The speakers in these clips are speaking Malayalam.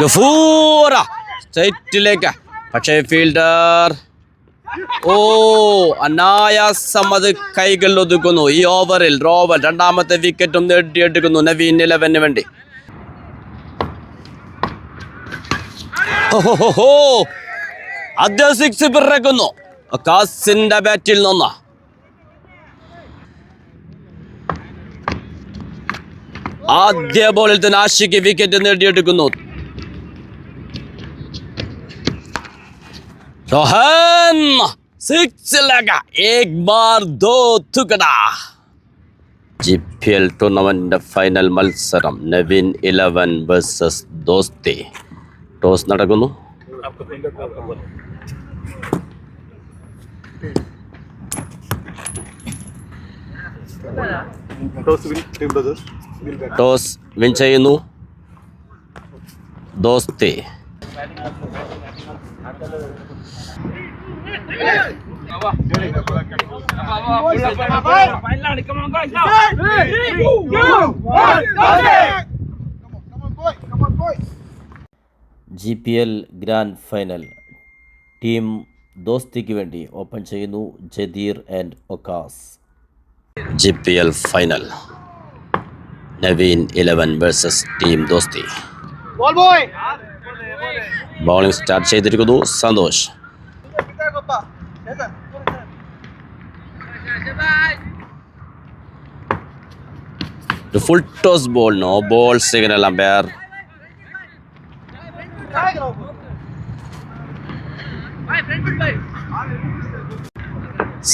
ഗഫൂറ സ്ട്രൈറ്റിലേക്ക്. പക്ഷേ ഫീൽഡർ അനായാസം അത് കൈകളിൽ ഒതുക്കുന്നു. ഈ ഓവറിൽ റോവൽ രണ്ടാമത്തെ വിക്കറ്റും നേടിയെടുക്കുന്നു നവീൻ 11 വേണ്ടി. അദ്ദേഹം 6 പിറക്കുന്നു കാസിന്റെ ബാറ്റിൽ നിന്ന്. ആദ്യ ബോളിൽ തന്നെ ആഷിക്ക് വിക്കറ്റ് നേടിയെടുക്കുന്നു. रोहन 6 लगा, एक बार 2 टुकड़ा. GPL ടൂർണമെന്റ് ഫൈനൽ മത്സരം നവീൻ 11 വേഴ്സസ് ദോസ്തി. ടോസ് നടക്കുന്നു. ടോസ് വിൻ ചെയ്യുന്നു Dosti. GPL grand final team ദോസ്തിക്ക് വേണ്ടി ഓപ്പൺ ചെയ്യുന്നു ജദീർ ആൻഡ് ഒക്കാസ്. GPL final Naveen 11 versus team Dosti. Bowling start ചെയ്തിരിക്കുന്നു Santhosh. Full toss ball, no ball signal umpire.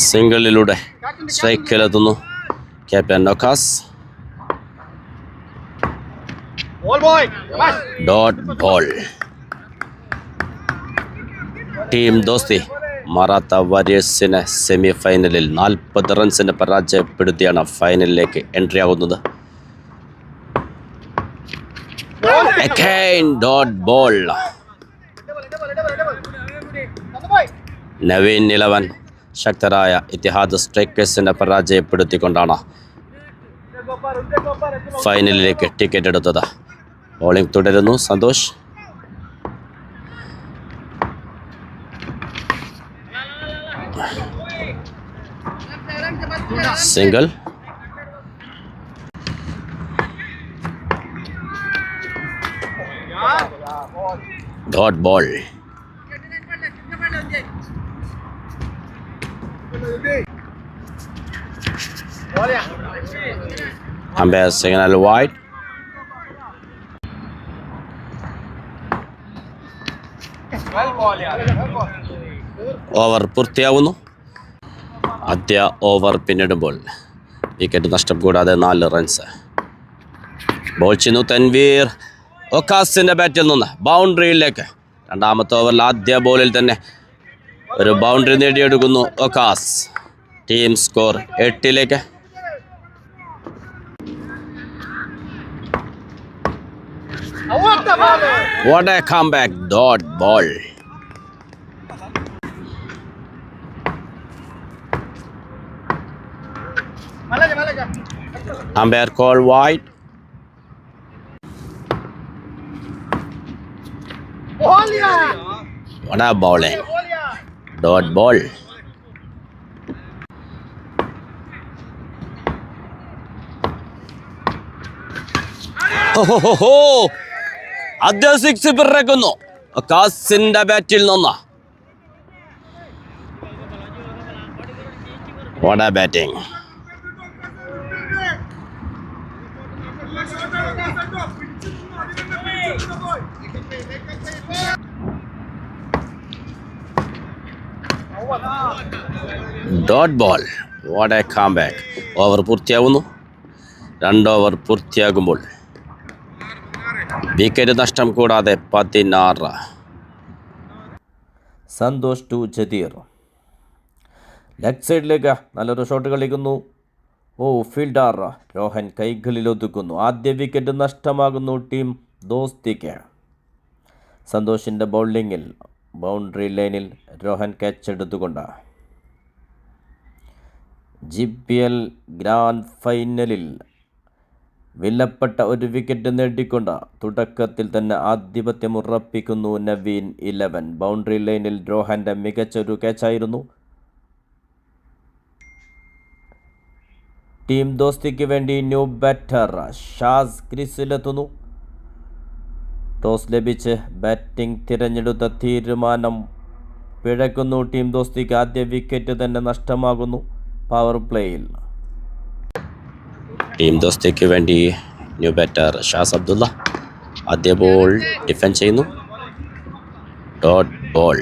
സിംഗിളിലൂടെ സ്ട്രൈക്കിലെത്തുന്നു ക്യാപ്റ്റൻ നൊക്കാസ്. Dot ball. Team Dosti Maratha വാരിയേഴ്സിനെ സെമി ഫൈനലിൽ 40 റൺസിന് പരാജയപ്പെടുത്തിയാണ് ഫൈനലിലേക്ക് എൻട്രി ആകുന്നത്. Dot ball. നവീൻ 11 ശക്തരായ ഇത്തിഹാദ് സ്ട്രൈക്കേഴ്സിനെ പരാജയപ്പെടുത്തിക്കൊണ്ടാണ് ഫൈനലിലേക്ക് ടിക്കറ്റ് എടുത്തത്. ബോളിംഗ് തുടരുന്നു Santhosh. Single. Dot ball. Umpire signal wide. Over പൂർത്തിയാവുന്നു. ആദ്യ ഓവർ പിന്നിടുമ്പോൾ വിക്കറ്റ് നഷ്ടം കൂടാതെ 4 റൺസ്. ബോൾ ചെയ്യുന്നു തൻവീർ ഒക്കാസിന്റെ ബാറ്റിൽ നിന്ന് ബൗണ്ടറിയിലേക്ക്. രണ്ടാമത്തെ ഓവറിൽ ആദ്യ ബോളിൽ തന്നെ ഒരു ബൗണ്ടറി നേടിയെടുക്കുന്നു ഒക്കാസ്. Team score 8. What a comeback. Dot ball. Umpire call wide. What a bowling. Dot ball. അദ്ദേഹം 6 പിറക്കുന്നു കാസിന്റെ ബാറ്റിൽ നിന്ന്. What a batting. Dot ball. What a comeback. Over പൂർത്തിയാവുന്നു. 2 ഓവർ പൂർത്തിയാകുമ്പോൾ വിക്കറ്റ് നഷ്ടം കൂടാതെ 16. സന്തോഷ് ടു ജദീർ. ലെഗ് സൈഡിലേക്ക് നല്ലൊരു ഷോട്ട് കളിക്കുന്നു. ഫീൽഡർ രോഹൻ കൈകളിലൊതുക്കുന്നു. ആദ്യ വിക്കറ്റ് നഷ്ടമാകുന്നു ടീം ദോസ്തിക്ക്. സന്തോഷിൻ്റെ ബൗളിങ്ങിൽ ബൗണ്ടറി ലൈനിൽ രോഹൻ ക്യാച്ച് എടുത്തുകൊണ്ട് GPL ഗ്രാൻഡ് ഫൈനലിൽ വിലപ്പെട്ട ഒരു വിക്കറ്റ് നേടിക്കൊണ്ട് തുടക്കത്തിൽ തന്നെ ആധിപത്യം ഉറപ്പിക്കുന്നു നവീൻ 11. ബൗണ്ടറി ലൈനിൽ രോഹന്റെ മികച്ചൊരു ക്യാച്ചായിരുന്നു. ടീം ദോസ്തിക്ക് വേണ്ടി ന്യൂ ബാറ്റർ ഷാസ് ക്രീസിലെത്തുന്നു. ടോസ് ലഭിച്ച് ബാറ്റിംഗ് തിരഞ്ഞെടുത്ത തീരുമാനം പിഴക്കുന്നു. ടീം ദോസ്തിക്ക് ആദ്യ വിക്കറ്റ് തന്നെ നഷ്ടമാകുന്നു പവർ പ്ലേയിൽ. ടീം ദോസ്തിക്ക് വേണ്ടി ന്യൂ ബാറ്റർ ഷാസ് അബ്ദുള്ള ആദ്യ ബോൾ ഡിഫെൻഡ് ചെയ്യുന്നു. Dot ball.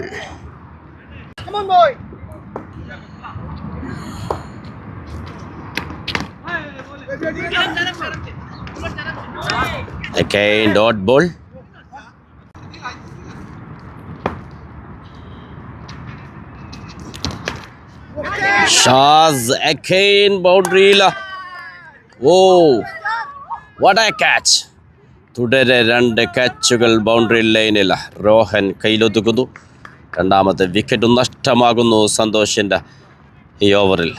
Again dot ball. Shaz again boundary la. Oh, what a catch! തുടരെ 2 ക്യാച്ചുകൾ ബൗണ്ടറി ലൈനിൽ രോഹൻ കയ്യിലൊതുക്കുന്നു. രണ്ടാമത്തെ വിക്കറ്റ് നഷ്ടമാകുന്നു സന്തോഷിന്റെ ഈ ഓവറിൽ.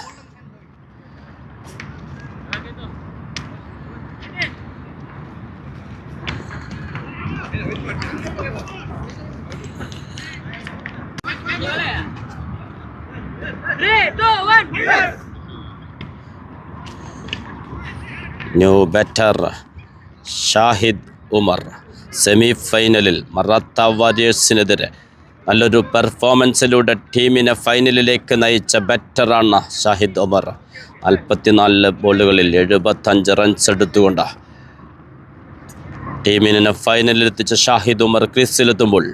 New batter Shahid Umar semi ഫൈനലിൽ മറാത്ത വാരിയേഴ്സിനെതിരെ നല്ലൊരു പെർഫോമൻസിലൂടെ ടീമിനെ ഫൈനലിലേക്ക് നയിച്ച ബാറ്ററാണ് ഷാഹിദ് ഉമർ. 44 ബോളുകളിൽ 75 റൺസ് എടുത്തുകൊണ്ട് ടീമിനെ ഫൈനലിലെത്തിച്ച ഷാഹിദ് ഉമർ ക്രീസിലെത്തുമ്പോൾ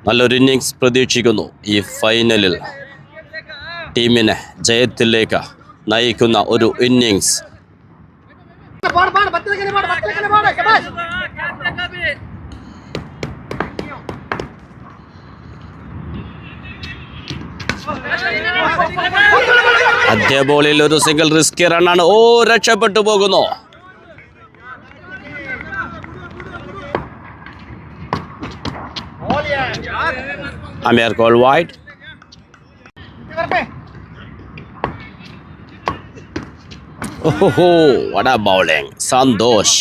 നല്ലൊരു ഇന്നിങ്സ് പ്രതീക്ഷിക്കുന്നു. ഈ ഫൈനലിൽ ടീമിനെ ജയത്തിലേക്ക് നയിക്കുന്ന ഒരു ഇന്നിങ്സ്. ആദ്യ ബോളിൽ ഒരു സിംഗിൾ റിസ്കി റണ്ണാണ്. ഓ, രക്ഷപ്പെട്ടു പോകുന്നു. അമീർ call wide. Oh, what a bowling. Santhosh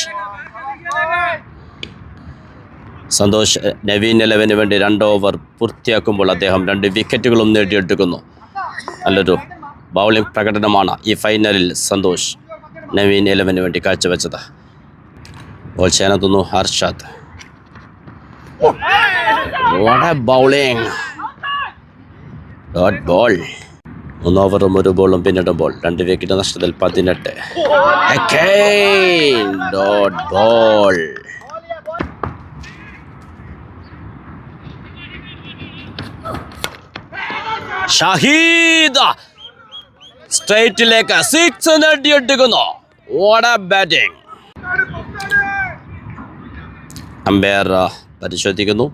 Naveen 11 വേണ്ടി 2 ഓവർ പൂർത്തിയാക്കുമ്പോൾ അദ്ദേഹം 2 വിക്കറ്റുകളും നേടിയെടുക്കുന്നു. നല്ലൊരു ബൗളിംഗ് പ്രകടനമാണ് ഈ ഫൈനലിൽ സന്തോഷ് നവീൻ 11 വേണ്ടി കാഴ്ചവെച്ചത്. ബോൾ ചെയ്യാനെത്തുന്നു Harshad. What a bowling. Dot ball. 3 ഓവറും 1 ബോളും പിന്നിടുമ്പോൾ 2 വിക്കറ്റ് നഷ്ടത്തിൽ 18. Again dot ball. ഷഹീദ് സ്ട്രൈറ്റിലേക്ക് 6 നേടിയെടുക്കുന്നു. What a batting. അമ്പയർ പരിശോധിക്കുന്നു.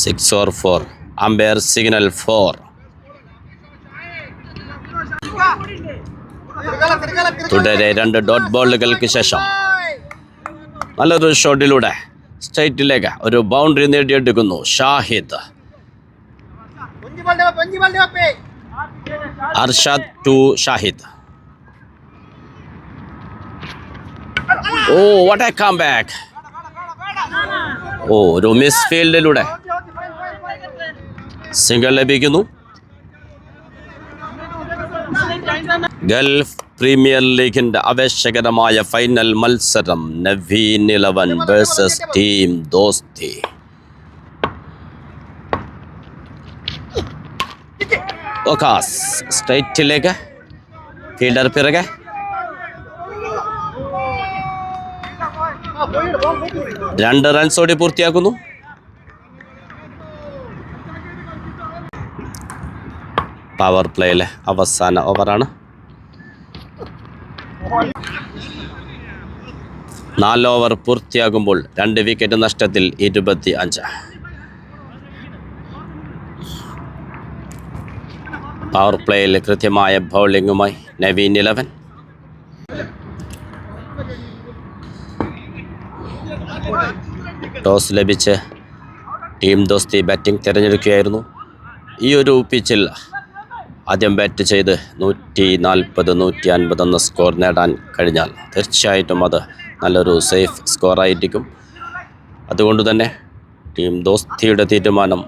6 or 4. Umpire signal 4. തുടരെ 2 ഡോട്ട് ബോളുകൾക്ക് ശേഷം നല്ലൊരു ഷോട്ടിലൂടെ സ്ട്രൈറ്റിലേക്ക് ഒരു ബൗണ്ടറി നേടിയെടുക്കുന്നു ഷാഹിദ്. അർഷാദ് ടു ഷാഹിദ്. ഓ, വാട്ട് എ കംബാക്ക്. ഓ, ഒരു മിസ് ഫീൽഡിലൂടെ സിംഗിൾ ലഭിക്കുന്നു. ഗൾഫ് പ്രീമിയർ ലീഗിന്റെ ആവേശകരമായ ഫൈനൽ മത്സരം നവീൻ 11 വേഴ്സസ് ടീം ദോസ്തി. ഓക്കാസ് സ്ട്രൈറ്റിലേക്ക്, ഫീൽഡർ പിറകെ. രണ്ട് റൺസോടെ പൂർത്തിയാക്കുന്നു. പവർ പ്ലേയിലെ അവസാന ഓവറാണ്. 4 ഓവർ പൂർത്തിയാകുമ്പോൾ 2 വിക്കറ്റ് നഷ്ടത്തിൽ 25. പവർ പ്ലേയിൽ കൃത്യമായ ബൗളിങ്ങുമായി നവീൻ 11. ടോസ് ലഭിച്ച് ടീം ദോസ്തി ബാറ്റിംഗ് തിരഞ്ഞെടുക്കുകയായിരുന്നു. ഈ ഒരു പിച്ചിൽ ആദ്യം ബാറ്റ് ചെയ്ത് 140-150 എന്ന സ്കോർ നേടാൻ കഴിഞ്ഞാൽ തീർച്ചയായിട്ടും അത് നല്ലൊരു സേഫ് സ്കോറായിരിക്കും. അതുകൊണ്ട് തന്നെ ടീം ദോസ്തിയുടെ തീരുമാനം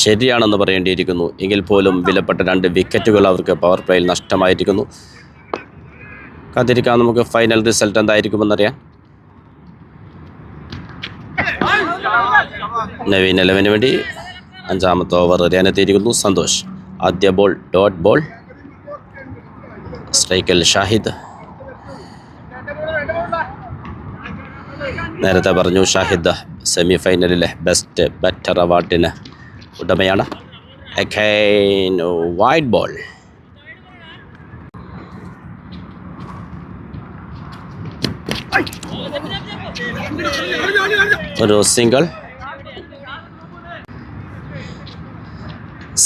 ശരിയാണെന്ന് പറയേണ്ടിയിരിക്കുന്നു. എങ്കിൽ പോലും വിലപ്പെട്ട 2 വിക്കറ്റുകൾ അവർക്ക് പവർ പ്ലേയിൽ നഷ്ടമായിരിക്കുന്നു. കാത്തിരിക്കാം നമുക്ക് ഫൈനൽ റിസൾട്ട് എന്തായിരിക്കുമെന്നറിയാൻ. നവീൻ 11 വേണ്ടി 5ാമത്തെ ഓവർ എറിയാനെത്തിയിരിക്കുന്നു സന്തോഷ്. ആദ്യ ബോൾ ഡോട്ട് ബോൾ. സ്ട്രൈക്കിൽ ഷാഹിദ്. നേരത്തെ പറഞ്ഞു ഷാഹിദ് സെമി ഫൈനലിലെ ബെസ്റ്റ് ബാറ്റർ അവാർഡിന് ഉടമയാണ്. Again wide ball. ഒരു സിംഗിൾ.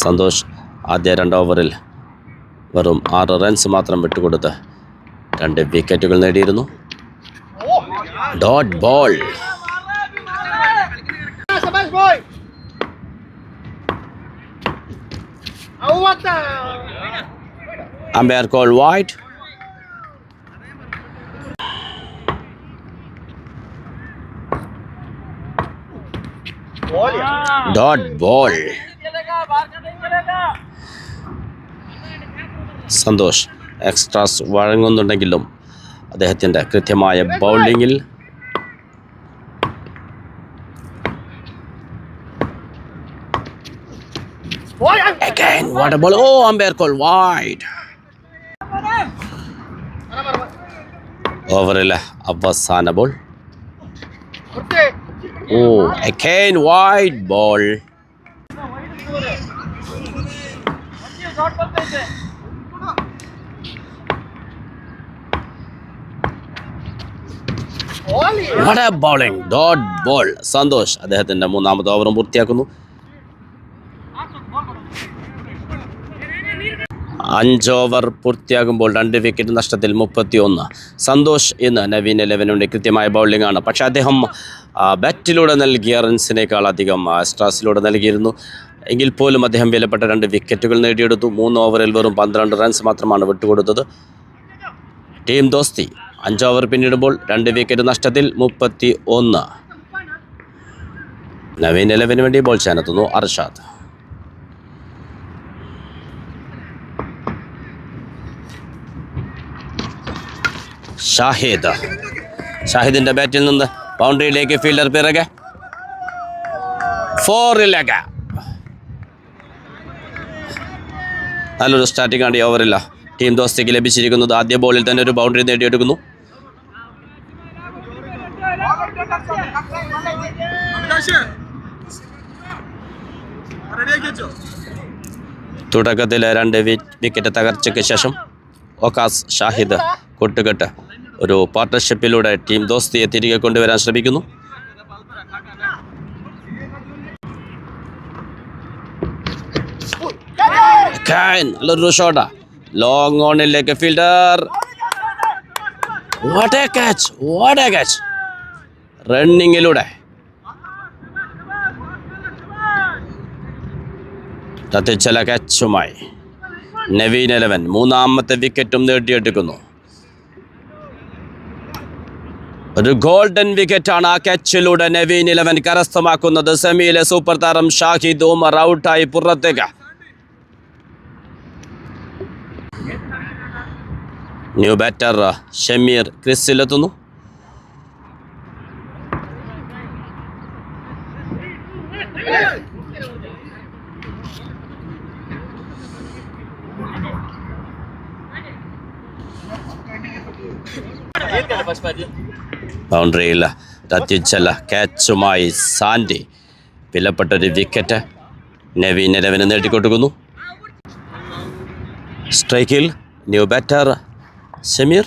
സന്തോഷ് ആദ്യ 2 ഓവറിൽ വെറും 6 റൺസ് മാത്രം വിട്ടുകൊടുത്ത് 2 വിക്കറ്റുകൾ നേടിയിരുന്നു. Dot ball. Umpire call wide. Dot ball. Santhosh extras വഴങ്ങുന്നുണ്ടെങ്കിലും അദ്ദേഹത്തിൻ്റെ കൃത്യമായ ബൗളിങ്ങിൽ again what a ball. Oh, umpire call wide. ഓവറിലെ അവസാന ball. Oh, again wide ball. What a bowling. Dot ball. Santhosh അദ്ദേഹത്തിൻ്റെ 3ാമത്തെ ഓവറും പൂർത്തിയാക്കുന്നു. 5 ഓവർ പൂർത്തിയാകുമ്പോൾ 2 വിക്കറ്റ് നഷ്ടത്തിൽ 31. സന്തോഷ് ഇന്ന് നവീൻ 11 കൃത്യമായ ബൗളിംഗ് ആണ്. പക്ഷേ അദ്ദേഹം ബാറ്റിലൂടെ നൽകിയ റൺസിനേക്കാൾ അധികം സ്ട്രാസിലൂടെ നൽകിയിരുന്നു. എങ്കിൽ പോലും അദ്ദേഹം വിലപ്പെട്ട 2 വിക്കറ്റുകൾ നേടിയെടുത്തു. 3 ഓവറിൽ വെറും 12 റൺസ് മാത്രമാണ് വിട്ടുകൊടുത്തത്. ടീം ദോസ്തി 5 ഓവർ പിന്നിടുമ്പോൾ 2 വിക്കറ്റ് നഷ്ടത്തിൽ 31. നവീൻ 11 വേണ്ടി ബോൾ ചെയ്യാനെത്തുന്നു അർഷാദ്. ഷാഹിദിന്റെ ബാറ്റിൽ നിന്ന് ബൗണ്ടറിയിലേക്ക് ഫീൽഡർ പിറകെ 4 നല്ലൊരു സ്റ്റാർട്ടിംഗ് ആണ് ഈ ഓവറില്ല ടീം ദോസ്തിക്ക് ലഭിച്ചിരിക്കുന്നത്. ആദ്യ ബോളിൽ തന്നെ ഒരു ബൗണ്ടറി നേടിയെടുക്കുന്നു. തുടക്കത്തിലെ 2 വിക്കറ്റ് തകർച്ചയ്ക്ക് ശേഷം ഒക്കാസ് ഷാഹിദ് കൂട്ടുകെട്ട് ഒരു പാർട്ട്ണർഷിപ്പിലൂടെ ടീം ദോസ്തിയെ തിരികെ കൊണ്ടുവരാൻ ശ്രമിക്കുന്നു. നല്ലൊരു ഷോട്ടാ ലോങ് ഓണിലേക്ക് ഫീൽഡർ. വാട്ട് എ ക്യാച്ച് റണ്ണിങ്ങിലൂടെ തത്തിച്ചല ക്യാച്ചുമായി നവീൻ 11 3ാമത്തെ വിക്കറ്റും നേടിയെടുക്കുന്നു. ഒരു ഗോൾഡൻ വിക്കറ്റാണ് ആ ക്യാച്ചിലൂടെ നവീൻ 11 കരസ്ഥമാക്കുന്നത്. സെമിയിലെ സൂപ്പർ താരം ഷാഹിദ് ഉമർ ഔട്ടായി പുറത്തേക്ക്. ന്യൂ ബാറ്റർ ഷമീർ ക്രിസിലെത്തുന്നു. ബൗണ്ടറിയിൽ തത്തിച്ചല ക്യാച്ചുമായി സാൻഡി വിലപ്പെട്ടൊരു വിക്കറ്റ് നവീൻ 11 നേടിക്കൊടുക്കുന്നു. സ്ട്രൈക്കിൽ new batter Shameer.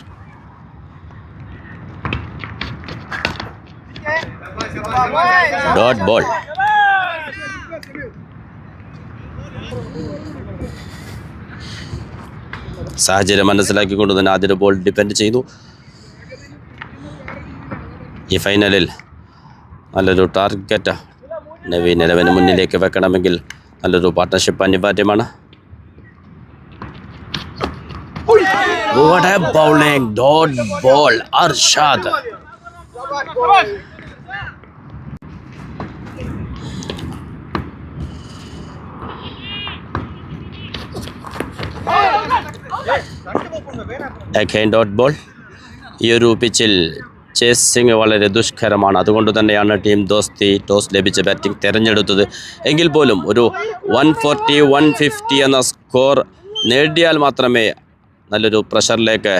Dot ball. സാഹചര്യം മനസ്സിലാക്കിക്കൊണ്ട് തന്നെ ആദ്യ ബോൾ ഡിപ്പെൻഡ് ചെയ്തു. ഈ ഫൈനലിൽ നല്ലൊരു ടാർഗറ്റ് നവീൻ 11 മുന്നിലേക്ക് വെക്കണമെങ്കിൽ നല്ലൊരു പാർട്ട്ണർഷിപ്പ് അനിവാര്യമാണ്. What a bowling! Dot ball, Arshad. Again dot ball. ഈ ഒരു പിച്ചിൽ ചേസിങ് വളരെ ദുഷ്കരമാണ്. അതുകൊണ്ട് തന്നെയാണ് ടീം ദോസ്തി ടോസ് ലഭിച്ച ബാറ്റിംഗ് തിരഞ്ഞെടുത്തത്. എങ്കിൽ പോലും ഒരു 140, 150 എന്ന സ്കോർ നേടിയാൽ മാത്രമേ നല്ലൊരു പ്രഷറിലേക്ക്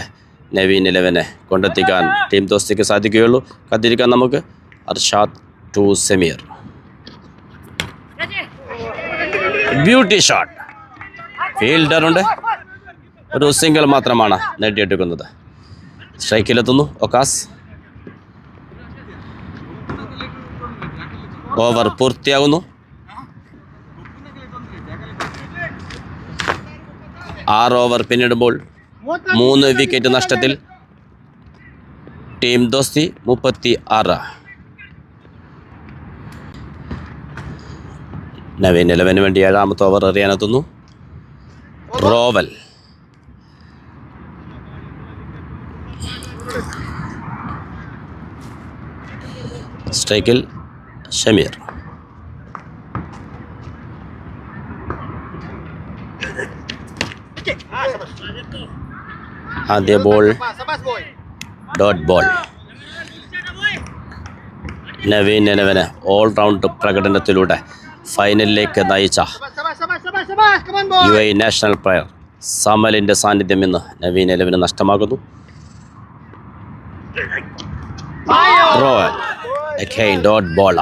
നവീൻ 11 കൊണ്ടെത്തിക്കാൻ ടീം ദോസ്തിക്ക് സാധിക്കുകയുള്ളൂ. കാത്തിരിക്കാൻ നമുക്ക്. Arshad to Sameer. Beauty shot. ഫീൽഡറുണ്ട്. ഒരു സിംഗിൾ മാത്രമാണ് നേടിയെടുക്കുന്നത്. സ്ട്രൈക്കിലെത്തുന്നു ഒക്കാസ്. ഓവർ പൂർത്തിയാകുന്നു. 6 ഓവർ പിന്നിടുമ്പോൾ 3 വിക്കറ്റ് നഷ്ടത്തിൽ ടീം ദോസ്തി 36. നവീൻ 11 വേണ്ടി 7ാമത്തെ ഓവർ എറിയാനെത്തുന്നു. റോവൽ. സ്ട്രൈക്കിൽ ഷമീർ. ആദ്യ ball dot ball. Naveen 11 all round പ്രകടനത്തിലൂടെ ഫൈനലിലേക്ക് നയിച്ച UAE നാഷണൽ പ്ലെയർ സമലിൻ്റെ സാന്നിധ്യം ഇന്ന് നവീൻ 11 നഷ്ടമാകുന്നു. റോയൽ again dot ball.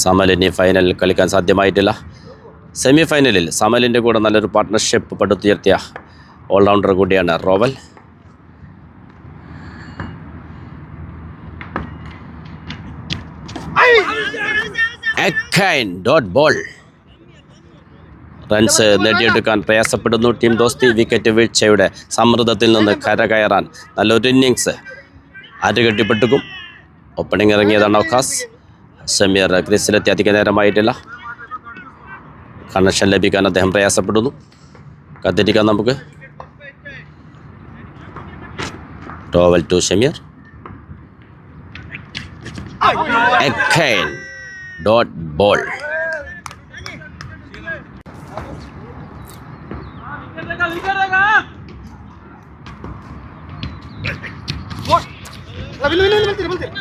സമലിന് ഫൈനലിൽ കളിക്കാൻ സാധ്യമായിട്ടില്ല. സെമി ഫൈനലിൽ സമലിൻ്റെ കൂടെ നല്ലൊരു പാർട്ട്ണർഷിപ്പ് പടുത്തുയർത്തിയ ഓൾറൗണ്ടർ കൂടിയാണ് റോവൽ. again dot ball. റൺസ് നേടിയെടുക്കാൻ പ്രയാസപ്പെടുന്നു ടീം ദോസ്തി. വിക്കറ്റ് വീഴ്ചയുടെ സമ്മർദ്ദത്തിൽ നിന്ന് കരകയറാൻ നല്ലൊരു ഇന്നിങ്സ് ആറ്റുകെട്ടിപ്പെട്ടുക്കും. ഓപ്പണിംഗ് ഇറങ്ങിയതാണ് ഒക്കാസ്. സമീർ ക്രീസിലെത്തി അധിക നേരമായിട്ടില്ല. കണക്ഷൻ ലഭിക്കാൻ അദ്ദേഹം പ്രയാസപ്പെടുന്നു. കാത്തിരിക്കാം നമുക്ക്. ടോവൽ to Shameer. again dot ball.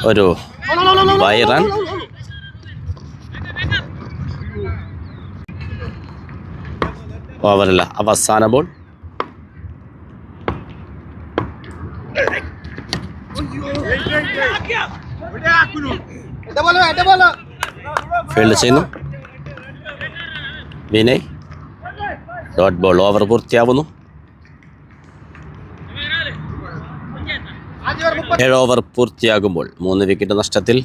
ഒരു ബൈറൺ. ഓവറില്ല അവസാന ബോൾ. ഫീൽഡ് ചെയ്യുന്നു വിനയ്. Dot ball. ഓവർ പൂർത്തിയാവുന്നു. 7 ഓവർ പൂർത്തിയാകുമ്പോൾ 3 വിക്കറ്റ് നഷ്ടത്തിൽ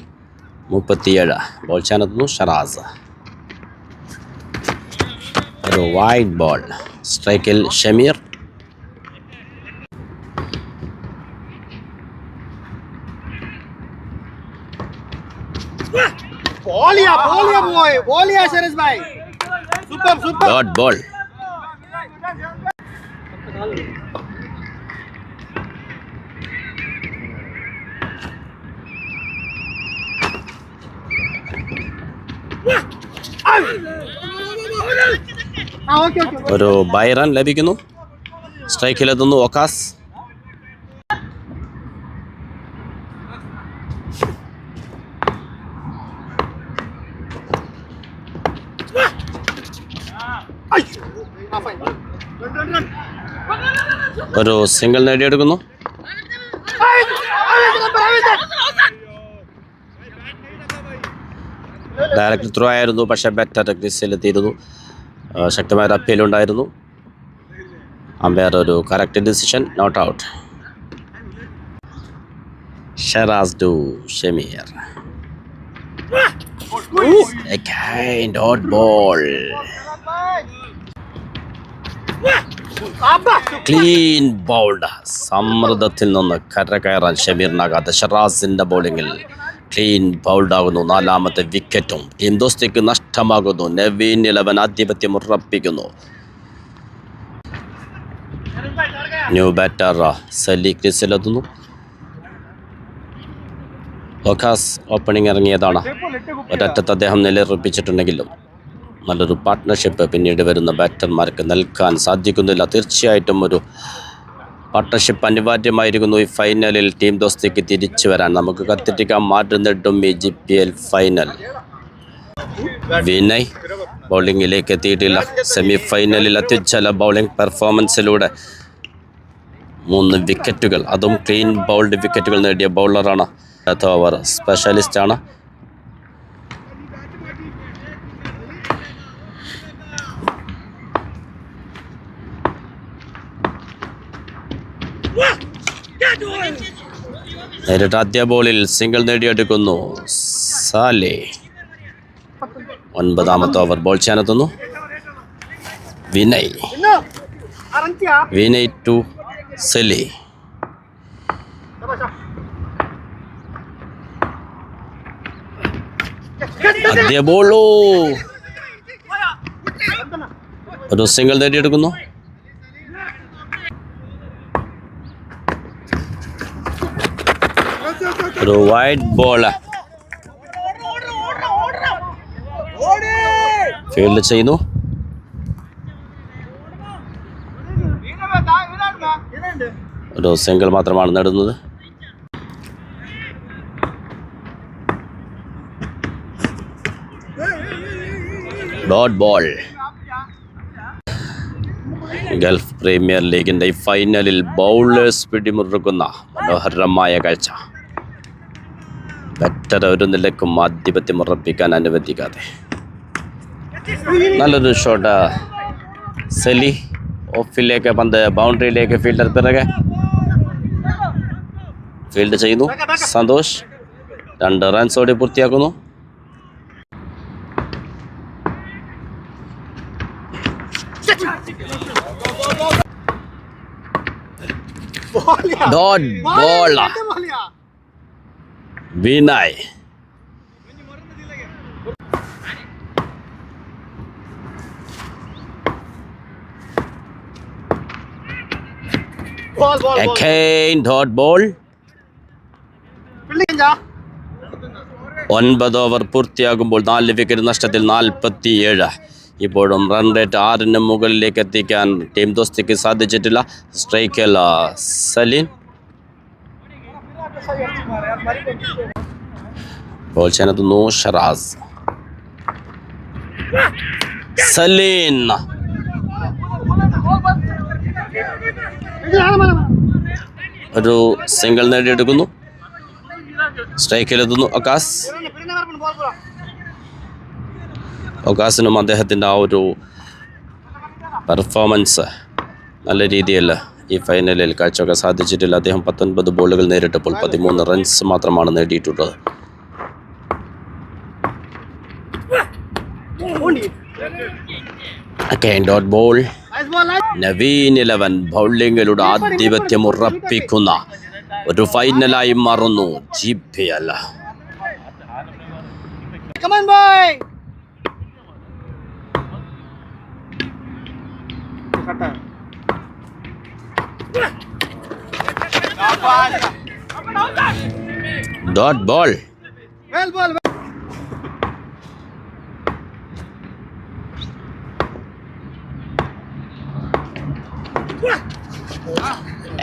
37. ബോൾ ചെയ്യാനെത്തുന്നു ഷറാസ്. ഒരു വൈഡ് ബോൾ. സ്ട്രൈക്കിൽ ഷമീർ. Dot ball. ഒരു ബൈറൺ ലഭിക്കുന്നു. സ്ട്രൈക്കിലെത്തുന്നു ഒക്കാസ്. ഒരു സിംഗിൾ നേടിയെടുക്കുന്നു. ഡയറക്റ്റ് ത്രോ ആയിരുന്നു, പക്ഷേ ബാറ്റർ ക്രീസിലെത്തിയിരുന്നു. ശക്തമായ അപ്പീലുണ്ടായിരുന്നു. അമ്പയർ ഒരു correct decision, not out. Sharaz to Shameer. Again dot ball. Clean bowled. സമ്മർദ്ദത്തിൽ നിന്ന് കരകയറാൻ ഷമീറിനാകാത്ത ഷറാസിന്റെ ബോളിങ്ങിൽ ക്ലീൻ ബൗൾഡാകുന്നു. 4ാമത്തെ വിക്കറ്റും ടീം ദോസ്തിക്ക് നഷ്ടമാകുന്നു. നവീൻ 11 ആധിപത്യം ഉറപ്പിക്കുന്നു. ന്യൂ ബാറ്റർ സലി ക്രീസിലെത്തുന്നു. ഒക്കാസ് ഓപ്പണിംഗ് ഇറങ്ങിയതാണ്. ഒരറ്റത്ത് അദ്ദേഹം നിലയുറപ്പിച്ചിട്ടുണ്ടെങ്കിലും നല്ലൊരു പാർട്ട്ണർഷിപ്പ് പിന്നീട് വരുന്ന ബാറ്റർമാർക്ക് നൽകാൻ സാധിക്കുന്നില്ല. തീർച്ചയായിട്ടും ഒരു പാർട്ട്ണർഷിപ്പ് അനിവാര്യമായിരിക്കുന്നു ഈ ഫൈനലിൽ ടീം ദോസ്തിക്ക് തിരിച്ചു വരാൻ. നമുക്ക് കത്തിരിക്കാൻ മാറ്റുന്നിട്ടും ഈ GPL ഫൈനൽ. വിനയ് ബൗളിങ്ങിലേക്ക് എത്തിയിട്ടില്ല. സെമി ഫൈനലിൽ അത്യുജ്വല ബൗളിംഗ് പെർഫോമൻസിലൂടെ 3 വിക്കറ്റുകൾ, അതും ക്ലീൻ ബൗൾഡ് വിക്കറ്റുകൾ നേടിയ ബൗളറാണ്. ഓവർ സ്പെഷ്യലിസ്റ്റാണ്. നേരിട്ട് ആദ്യ ബോളിൽ സിംഗിൾ നേടിയെടുക്കുന്നു സാലെ. 9ാമത്തെ ഓവർ ബോൾ ചെയ്യാനെത്തുന്നു വിനയ്. വിനയ് ടു സലി. ആദ്യ ബോളോ ഒരു സിംഗിൾ നേടിയെടുക്കുന്നു. ഒരു വൈഡ് ബോൾ ഫീൽഡ് ചെയ്യുന്നു. ഒരു സിംഗിൾ മാത്രമാണ് നേടുന്നത്. Dot ball. ഗൾഫ് പ്രീമിയർ ലീഗിന്റെ ഈ ഫൈനലിൽ ബൗളേഴ്സ് പിടിമുറുക്കുന്ന മനോഹരമായ കാഴ്ച. ബാറ്റർ ഒരു നിലക്കും ആധിപത്യം ഉറപ്പിക്കാൻ അനുവദിക്കാതെ നല്ലൊരു ഷോട്ട്. സലി ഓഫിലേക്ക് പന്ത് ബൗണ്ടറിയിലേക്ക്. ഫീൽഡർ പിറകെ ഫീൽഡ് ചെയ്യുന്നു. സന്തോഷ് 2 റൺസോടെ പൂർത്തിയാക്കുന്നു. Dot ball. Vinay again dot ball. 9 over പൂർത്തിയാകുമ്പോൾ 4 വിക്കറ്റ് നഷ്ടത്തിൽ 47. ഇപ്പോഴും റൺ റേറ്റ് 6-ന് മുകളിലേക്ക് എത്തിക്കാൻ ടീം ദോസ്തിക്ക് സാധിച്ചിട്ടില്ല. സ്ട്രൈക്കിൽ സലീൻ. ബോൾ ചെയ്യാനെത്തുന്നു ഷറാസ്. സലീൻ ഒരു സിംഗിൾ നേടിയെടുക്കുന്നു. സ്ട്രൈക്കിലെത്തുന്നു ഒക്കാസ്. ഒക്കാസിനും അദ്ദേഹത്തിൻ്റെ ആ ഒരു പെർഫോമൻസ് നല്ല രീതിയിൽ ഈ ഫൈനലിൽ കാഴ്ചവെക്കാൻ സാധിച്ചിട്ടില്ല. അദ്ദേഹം 19 ബോളുകൾ നേരിട്ടപ്പോൾ 13 റൺസ് മാത്രമാണ് നേടിയിട്ടുള്ളത്. Dot ball. നവീൻ 11 ബൗളിങ്ങിലൂടെ ആധിപത്യം ഉറപ്പിക്കുന്ന ഒരു ഫൈനലായി മാറുന്നു GPL. Dot ball. Well ball.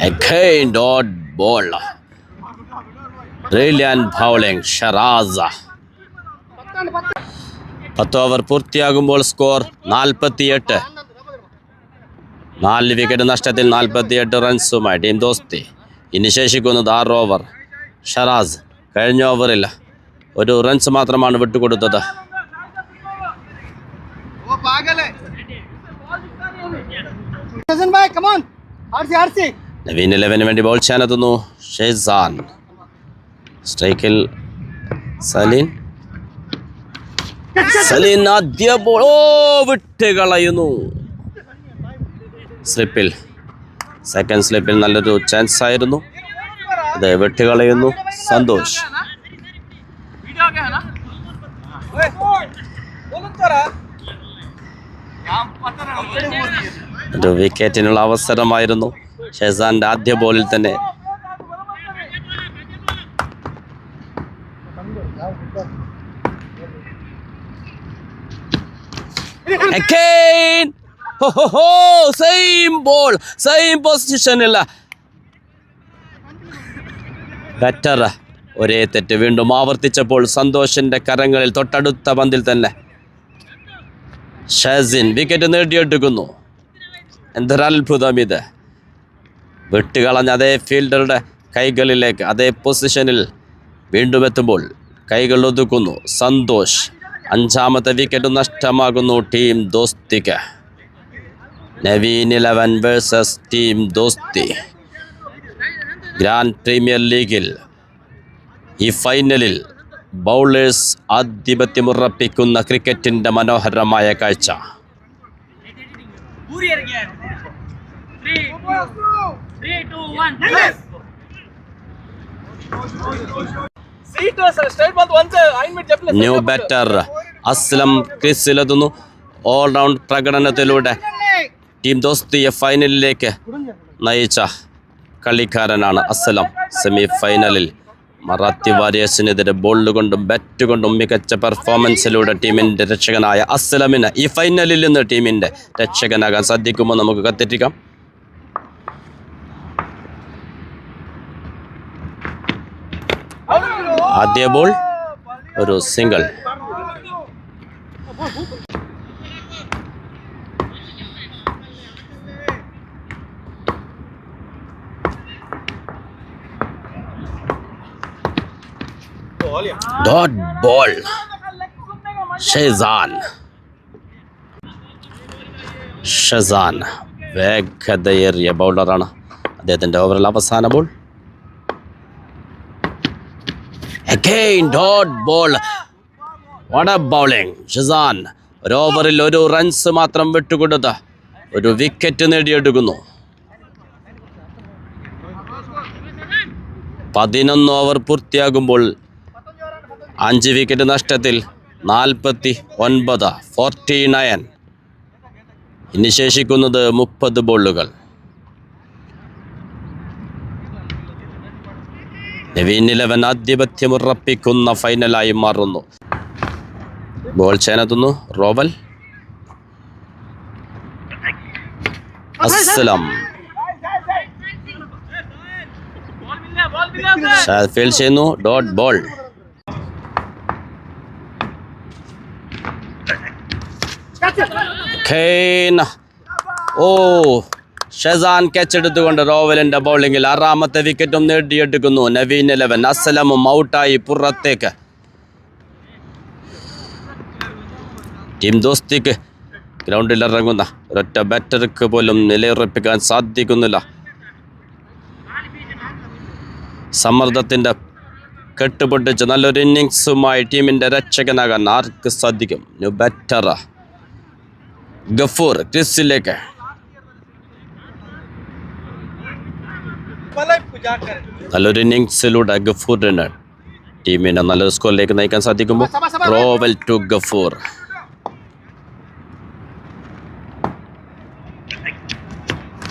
Again dot ball. Brilliant bowling. Sharaza. 10 over പൂർത്തിയാകുമ്പോൾ സ്കോർ 48. 4 വിക്കറ്റ് നഷ്ടത്തിൽ 48 റൺസുമായി ടീം ദോസ്തി. ഇനി ശേഷിക്കുന്നത് 6 ഓവർ. ഷറാസ് കഴിഞ്ഞ ഓവറിൽ 1 റൺസ് മാത്രമാണ് വിട്ടുകൊടുത്തത്. നവീൻ 11 വേണ്ടി ബോൾ ചെയ്യാനെത്തുന്നു ഷെയ്സാൻ. സ്ട്രൈക്കിൽ സലീൻ. സലീൻ ആദ്യ ബോൾ വിട്ട് കളയുന്നു. സ്ലിപ്പിൽ സെക്കൻഡ് സ്ലിപ്പിൽ നല്ലൊരു ചാൻസ് ആയിരുന്നു. അത് വിട്ടുകളയുന്നു സന്തോഷ്. ഒരു വിക്കറ്റിനുള്ള അവസരമായിരുന്നു. ഷെസാന്റെ ആദ്യ ബോളിൽ തന്നെ again. Same ball, same position. Better ഒരേ തെറ്റ് വീണ്ടും ആവർത്തിച്ചപ്പോൾ സന്തോഷിന്റെ കരങ്ങളിൽ തൊട്ടടുത്ത പന്തിൽ തന്നെ ഷാസിൻ വിക്കറ്റ് നേടിയെടുക്കുന്നു. എന്തൊരത്ഭുതം ഇത്! വിട്ടുകളഞ്ഞ അതേ ഫീൽഡറുടെ കൈകളിലേക്ക് അതേ പൊസിഷനിൽ വീണ്ടും എത്തുമ്പോൾ കൈകൾ ഒതുക്കുന്നു സന്തോഷ്. അഞ്ചാമത്തെ വിക്കറ്റ് നഷ്ടമാകുന്നു ടീം ദോസ്തിക്ക്. Naveen 11 versus team Dosti. Grand Premier ലീഗിൽ ഈ ഫൈനലിൽ ബൗളേഴ്സ് ആധിപത്യമുറപ്പിക്കുന്ന ക്രിക്കറ്റിൻ്റെ മനോഹരമായ കാഴ്ച. ന്യൂ ബാറ്റർ അസ്ലം ക്രീസിലെത്തുന്നു. ഓൾറൗണ്ട് പ്രകടനത്തിലൂടെ ടീം ദോസ്തിയെ ഫൈനലിലേക്ക് നയിച്ച കളിക്കാരനാണ് അസ്ലം. സെമി ഫൈനലിൽ മറാത്തി വാരിയേഴ്സിനെതിരെ ബോൾ കൊണ്ടും ബാറ്റ് കൊണ്ടും മികച്ച പെർഫോമൻസിലൂടെ ടീമിൻ്റെ രക്ഷകനായ അസ്ലമിന് ഈ ഫൈനലിൽ നിന്ന് ടീമിൻ്റെ രക്ഷകനാകാൻ സാധിക്കുമോ? നമുക്ക് കത്തിരിക്കാം. ആദ്യ ബോൾ ഒരു സിംഗിൾ. Dot ball. ഷെസാൻ വേഗതയേറിയ ബൗളറാണ്. അദ്ദേഹത്തിൻ്റെ ഓവറിൽ അവസാന ball. Again dot ball. What a bowling. Shezan ഒരു ഓവറിൽ ഒരു റൺസ് മാത്രം വിട്ടുകൊടുത്ത ഒരു വിക്കറ്റ് നേടിയെടുക്കുന്നു. 11 ഓവർ പൂർത്തിയാകുമ്പോൾ 5 വിക്കറ്റ് നഷ്ടത്തിൽ 49. ഇനി ശേഷിക്കുന്നത് 30 ബോളുകൾ. നവീൻ 11 ആധിപത്യമുറപ്പിക്കുന്ന ഫൈനലായി മാറുന്നു. ബോൾ ചേനെത്തുന്നു റോവൽ. അസ്സലാം ഫീൽഡ് ചെയ്യുന്നു. Dot ball. ഷെസാൻ ക്യാച്ച് എടുത്തുകൊണ്ട് റോവലിന്റെ ബൗളിംഗിൽ 6ാമത്തെ വിക്കറ്റും നേടിയെടുക്കുന്നു. നവീൻ 11 അസ്സലമും ഔട്ടായി പുറത്തേക്ക്. ടീം ദോസ്തിക്ക് ഗ്രൗണ്ടിൽ ഇറങ്ങുന്ന ഒരൊറ്റ ബാറ്റർക്ക് പോലും നിലയുറപ്പിക്കാൻ സാധിക്കുന്നില്ല. സമ്മർദ്ദത്തിൻ്റെ കെട്ടുപൊട്ടിച്ച് നല്ലൊരു ഇന്നിങ്സുമായി ടീമിൻ്റെ രക്ഷകനാകാൻ ആർക്ക് സാധിക്കും? ന്യൂ ബാറ്റർ ഗഫൂർ ക്രിസിലേക്ക്. നല്ലൊരു ഇന്നിങ്സിലൂടെ ഗഫൂറിന് ടീമിനെ നല്ലൊരു സ്കോറിലേക്ക് നയിക്കാൻ സാധിക്കുമ്പോൾ റോവൽ ടു ഗഫൂർ.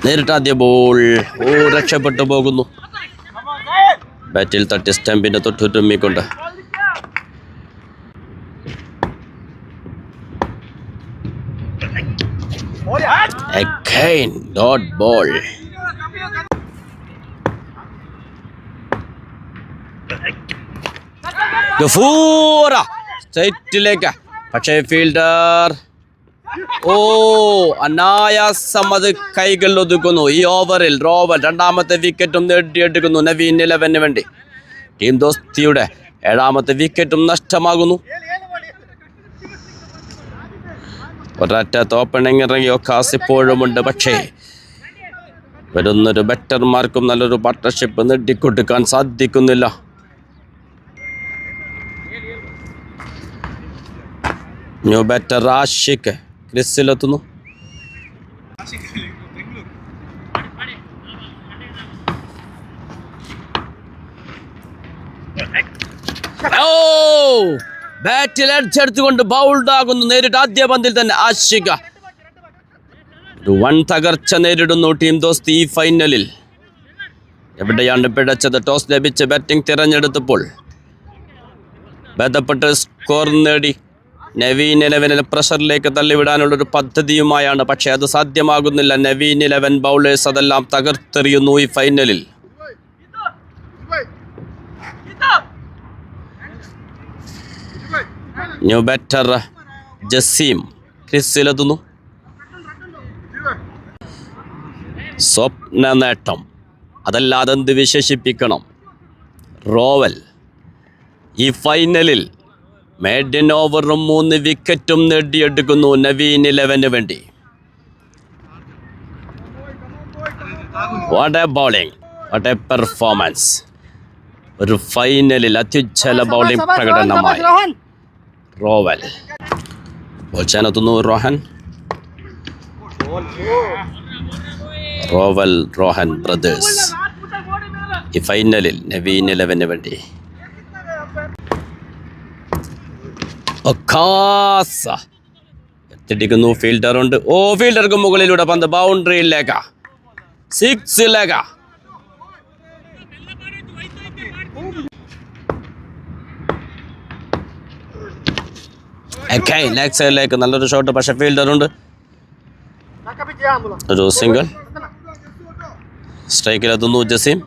നേരിട്ട് ആദ്യ ബോൾ. രക്ഷപ്പെട്ടു പോകുന്നു. ബാറ്റിൽ തട്ടി സ്റ്റമ്പിന്റെ തൊട്ടുരുമ്മിക്കൊണ്ട് again dot ball. ഗഫൂർ സ്ട്രൈറ്റിലേക്ക്. പക്ഷേ ഫീൽഡർ അനായാസം അത് കൈകൾ ഒതുക്കുന്നു. ഈ ഓവറിൽ റോവൽ 2ാമത്തെ വിക്കറ്റും നേടിയെടുക്കുന്നു നവീൻ 11 വേണ്ടി. ടീം ദോസ്തിയുടെ 7ാമത്തെ വിക്കറ്റും നഷ്ടമാകുന്നു. ഒരൊറ്റ ഓപ്പണിംഗ് ഇറങ്ങിയ ഒക്കാസ് ഇപ്പോഴുമുണ്ട്. പക്ഷേ വരുന്നൊരു ബാറ്റർമാർക്കും നല്ലൊരു പാർട്ട്ണർഷിപ്പ് നേടിക്കൊടുക്കാൻ സാധിക്കുന്നില്ല. ന്യൂ ബാറ്റർ ആഷിഖ് ക്രിസിലെത്തുന്നു. ബാറ്റിൽ അടിച്ചെടുത്തുകൊണ്ട് ബൗൾഡ് ആകുന്നു. നേരിട്ട് ആദ്യ പന്തിൽ തന്നെ ആഷിഖ്. ഒരു വൻ തകർച്ച നേരിടുന്നു ടീം ദോസ്തി ഈ ഫൈനലിൽ. എവിടെയാണ് പിഴച്ചത്? ടോസ് ലഭിച്ച് ബാറ്റിംഗ് തിരഞ്ഞെടുത്തപ്പോൾ ഭേദപ്പെട്ട് സ്കോർ നേടി നവീൻ 11 പ്രഷറിലേക്ക് തള്ളിവിടാനുള്ളൊരു പദ്ധതിയുമായാണ്. പക്ഷേ അത് സാധ്യമാകുന്നില്ല. നവീൻ 11 ബൗളേഴ്സ് അതെല്ലാം തകർത്തെറിയുന്നു ഈ ഫൈനലിൽ. ന്യൂ ബാറ്റർ ജസീം ക്രീസിലെത്തുന്നു. സ്വപ്ന നേട്ടം, അതല്ലാതെ എന്ത് വിശേഷിപ്പിക്കണം? റോവൽ ഈ ഫൈനലിൽ മേഡിൻ ഓവറും 3 വിക്കറ്റും നേടിയെടുക്കുന്നു നവീൻ 11 വേണ്ടി. What A bowling, what A performance! ഒരു ഫൈനലിൽ അത്യുജ്വല ബൗളിംഗ് പ്രകടനമായി റോവൽ. ബോൾച്ചാനെത്തുന്നു റോഹൻ. റോവൽ റോഹൻ ബ്രദേഴ്സ് ഈ ഫൈനലിൽ നവീൻ 11 വേണ്ടി. എത്തിടിക്കുന്നു, ഫീൽഡർ ഉണ്ട്. ഓ, ഫീൽഡർക്ക് മുകളിലൂടെ പന്ത് ബൗണ്ടറിയിലേക്കാ, 6ലേക്കാ. ലെഗ് സൈഡിലേക്ക് നല്ലൊരു ഷോട്ട്, പക്ഷെ ഫീൽഡർ ഉണ്ട്. ഒരു സിംഗിൾ. സ്ട്രൈക്കിലെത്തുന്നു ജസീം.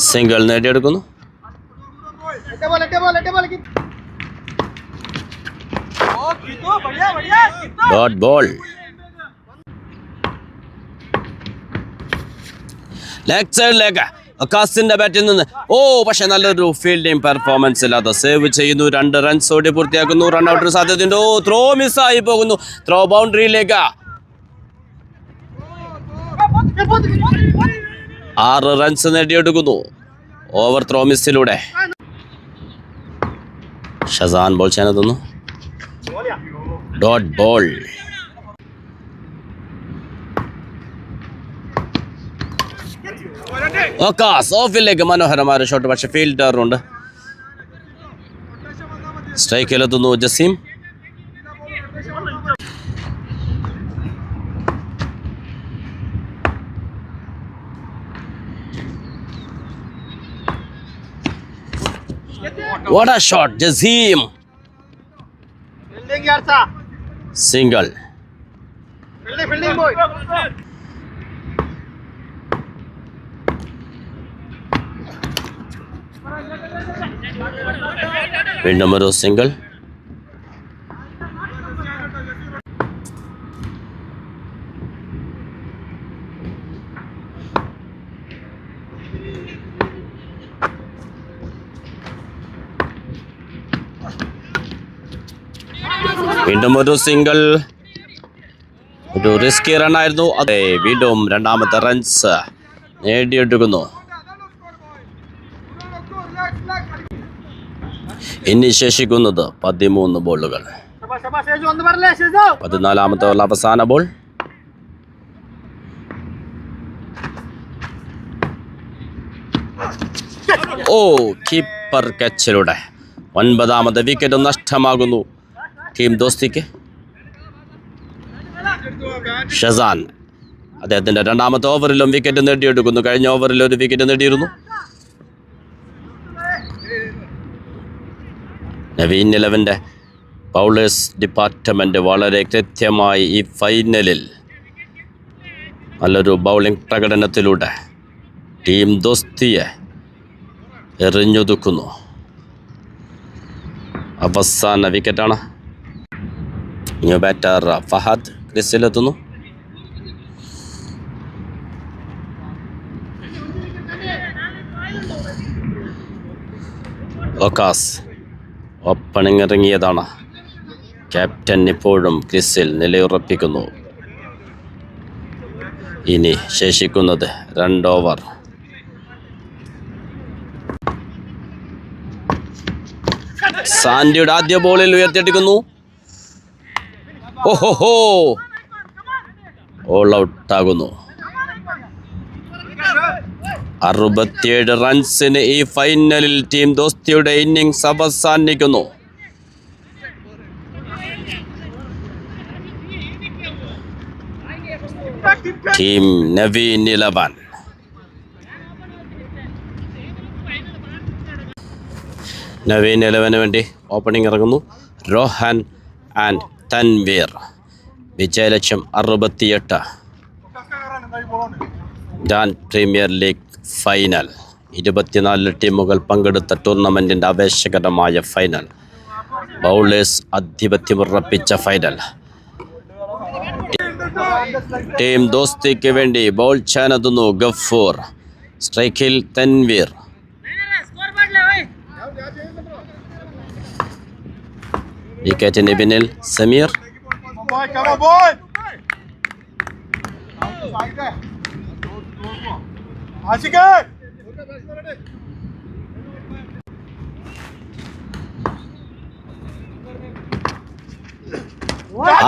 സിംഗിൾ നേടിയെടുക്കുന്നു. Dot ball. ലെഗ് സൈഡിലേക്ക് അക്കാസിന്റെ ബാറ്റിൽ നിന്ന്. ഓ, പക്ഷെ നല്ലൊരു ഫീൽഡിംഗ് പെർഫോമൻസ് ഇല്ലാതെ സേവ് ചെയ്യുന്നു. 2 റൺസോടെ പൂർത്തിയാക്കുന്നു. റൺഔട്ടിന് സാധ്യതയുണ്ട്. ഓ, ത്രോ മിസ്സായി പോകുന്നു. ത്രോ ബൗണ്ടറിയിലേക്ക്. 6 റൺസ് നേടിയെടുക്കുന്നു ഓവർ ത്രോ മിസ്സിലൂടെ. ഷസാൻ ബോൾ ചെയ്യാനെത്തുന്നു. Dot ball. ഓഫിലേക്ക് മനോഹരമായ ഷോട്ട്, പക്ഷെ ഫീൽഡറുണ്ട്. സ്ട്രൈക്കിലെത്തുന്നു Jaseem. What a shot, Jazim! Single. Fielding boy. വീണ്ടും ഒരു സിംഗിൾ. വീണ്ടും ഒരു സിംഗിൾ. ഒരു റിസ്കി റൺ ആയിരുന്നു. അതെ, വീണ്ടും രണ്ടാമത്തെ റൺസ് നേടിയെടുക്കുന്നു. ഇനി ശേഷിക്കുന്നത് 13 ബോളുകൾ. 14ാമത്തെ അവസാന ബോൾ. ഓ, കീപ്പർ ക്യാച്ചിലൂടെ 9ാമത്തെ വിക്കറ്റ് നഷ്ടമാകുന്നു ടീം ദോസ്തിക്ക്. ഷസാൻ അദ്ദേഹത്തിന്റെ 2ാമത്തെ ഓവറിലും വിക്കറ്റ് നേടിയെടുക്കുന്നു. കഴിഞ്ഞ ഓവറിൽ ഒരു വിക്കറ്റ് നേടിയിരുന്നു. നവീൻ 11 ബൗളേഴ്സ് ഡിപ്പാർട്ട്മെന്റ് വളരെ കൃത്യമായി ഈ ഫൈനലിൽ നല്ലൊരു ബൗളിംഗ് പ്രകടനത്തിലൂടെ ടീം ദോസ്തിയെ എറിഞ്ഞൊതുക്കുന്നു. അവസാന വിക്കറ്റാണ്. ന്യൂ ബാറ്റർ ഫഹദ് ക്രീസിലെത്തുന്നു. ഓക്കാസ് ഓപ്പണിംഗ് ഇറങ്ങിയതാണ്. ക്യാപ്റ്റൻ ഇപ്പോഴും ക്രീസിൽ നിലയുറപ്പിക്കുന്നു. ഇനി ശേഷിക്കുന്നത് 2 ഓവർ. സാൻഡിയുടെ ആദ്യ ബോളിൽ ഉയർത്തിയെടുക്കുന്നു. ഓൾ ഔട്ടാകുന്നു. 67 റൺസിന് ഈ ഫൈനലിൽ ടീം ദോസ്തിയുടെ ഇന്നിംഗ്സ് അവസാനിക്കുന്നു. ടീം നവീൻ 11 നവീൻ 11 വേണ്ടി ഓപ്പണിംഗ് ഇറങ്ങുന്നു. റോഹൻ ആൻഡ് തൻവീർ. വിജയലക്ഷ്യം 68. Grand premier league final. 24 ടീമുകൾ പങ്കെടുത്ത ടൂർണമെൻറ്റിൻ്റെ ആവേശകരമായ ഫൈനൽ. ബൗളേഴ്സ് ആധിപത്യമുറപ്പിച്ച ഫൈനൽ. ടീം ദോസ്തിക്ക് വേണ്ടി ബോൾ ചാനതുന്നു ഗഫൂർ. സ്ട്രൈക്കിൽ തൻവീർ. വിക്കറ്റിന് പിന്നിൽ സമീർ.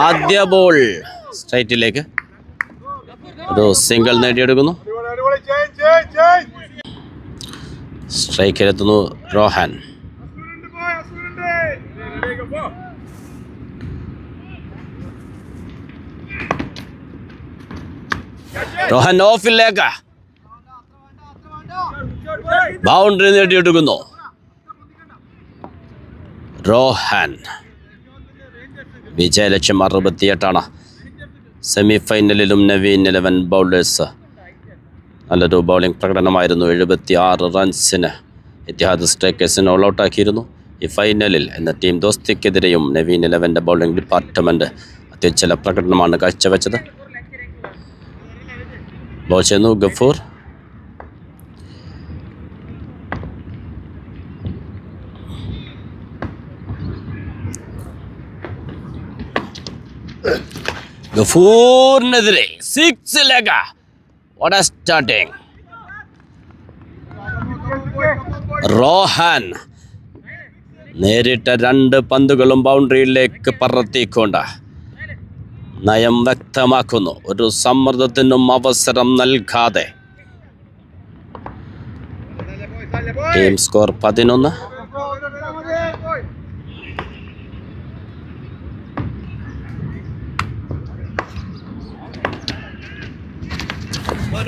ആദ്യ ബോൾ സ്ട്രൈറ്റിലേക്ക്. ഒരു സിംഗിൾ നേടിയെടുക്കുന്നു. സ്ട്രൈക്കിലെത്തുന്നു റോഹൻ. റോഹൻ ഓഫിലേക്ക്. ബൗണ്ടറി നേടിയെടുക്കുന്നു റോഹൻ. വിജയലക്ഷ്യം 68. സെമി ഫൈനലിലും നവീൻ 11 ബൗളേഴ്സ് നല്ലൊരു ബൗളിംഗ് പ്രകടനമായിരുന്നു. 76 റൺസിന് ഇത്തിഹാദ് സ്ട്രൈക്കേഴ്സിനെ ഓൾ ഔട്ടാക്കിയിരുന്നു. ഈ ഫൈനലിൽ എന്ന ടീം ദോസ്തിക്കെതിരെയും നവീൻ 11 ബൗളിംഗ് ഡിപ്പാർട്ട്മെൻറ്റ് അത്യുജ്വല പ്രകടനമാണ് കാഴ്ചവെച്ചത്. ബോൾ ചെയ്യുന്നു Gafoor. ഗഫൂറിനെതിരെ 6 leg. What a starting. Rohan നേരിട്ട 2 പന്തുകളും ബൗണ്ടറിയിലേക്ക് പറത്തിക്കൊണ്ട് നയം വ്യക്തമാക്കുന്നു. ഒരു സമ്മർദ്ദത്തിനും അവസരം നൽകാതെ. Team score 11.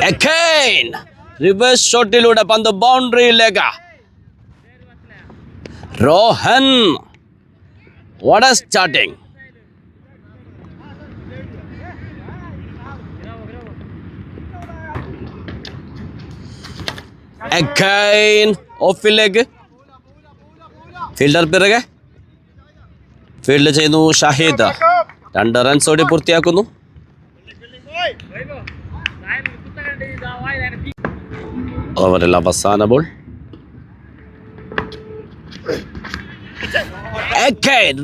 Again, റിവേഴ്സ് ഷോട്ടിലൂടെ പന്ത് ബൗണ്ടറിയിലേക്ക്. Rohan, what a starting. Again, ഓഫിലേക്ക്. ഫീൽഡർ പിറകെ. ഫീൽഡ് ചെയ്യുന്നു ഷാഹിദ്. 2 റൺസോടെ പൂർത്തിയാക്കുന്നു. ഓവറിൽ അവസാന ബോൾ.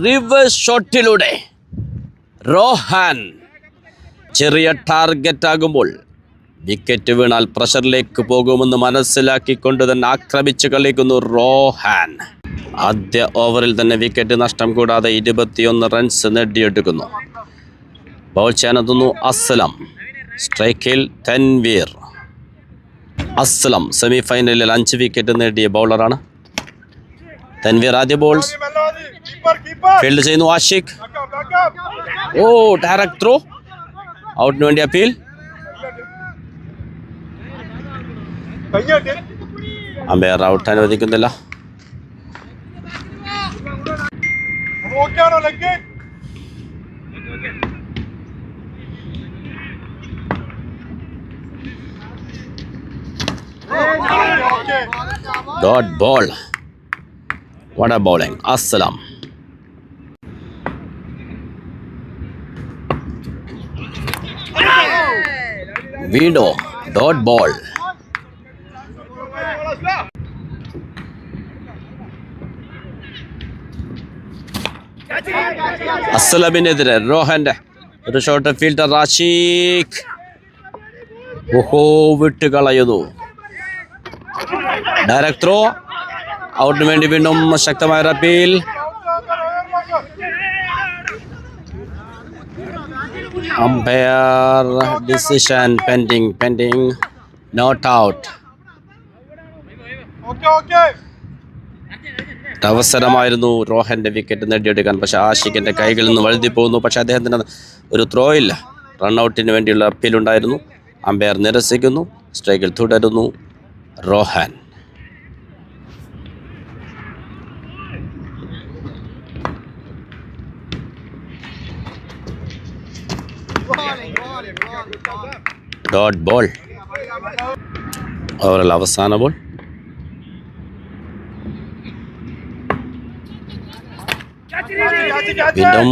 റിവേഴ്സ് ഷോട്ടിലൂടെ റോഹൻ. ചെറിയ ടാർഗറ്റ് ആകുമ്പോൾ വിക്കറ്റ് വീണാൽ പ്രഷറിലേക്ക് പോകുമെന്ന് മനസ്സിലാക്കിക്കൊണ്ട് തന്നെ ആക്രമിച്ച് കളിക്കുന്നു റോഹൻ. ആദ്യ ഓവറിൽ തന്നെ വിക്കറ്റ് നഷ്ടം കൂടാതെ 21 റൺസ് നേടിയെടുക്കുന്നു. ബോൾ ചെയ്യാനെത്തുന്നു അസ്ലം. സ്ട്രൈക്കിൽ തൻവീർ. അസ്ലം സെമി ഫൈനലിൽ 5 വിക്കറ്റ് നേടിയ ബൗളറാണ്. തൻവീർ ആദ്യ ബോൾ ഫീൽഡ് ചെയ്യുന്നു ആഷിഖ്. ഓ, ഡയറക്ട് ത്രോ. ഔട്ടിന് വേണ്ടി അപ്പീൽ. അമ്പയർ ഔട്ട് അനുവദിക്കുന്നില്ല. Dot ball. What a bowling. Assalam. Widow. Dot ball. അസ്സലമിനെതിരെ റോഹന്റെ ഒരു ഷോട്ട്. ഫീൽഡർ റാഷിഖ്. ഓഹോ, വിട്ട് കളയുന്നു. Direct throw. ഔട്ടിന് വേണ്ടി വീണ്ടും ശക്തമായ appeal. Umpire decision pending. Not out. അവസരമായിരുന്നു റോഹന്റെ വിക്കറ്റ് നേടിയെടുക്കാൻ. പക്ഷെ ആഷിഖിന്റെ കൈകളിൽ നിന്ന് വഴുതി പോകുന്നു. പക്ഷെ അദ്ദേഹത്തിന് ഒരു ത്രോ ഇല്ല. റൺഔട്ടിന് വേണ്ടിയുള്ള അപ്പീലുണ്ടായിരുന്നു. അമ്പയർ നിരസിക്കുന്നു. സ്ട്രൈക്കിൽ തുടരുന്നു റോഹാൻ. Dot ball. ഓവറിൽ അവസാന ബോൾ. വീണ്ടും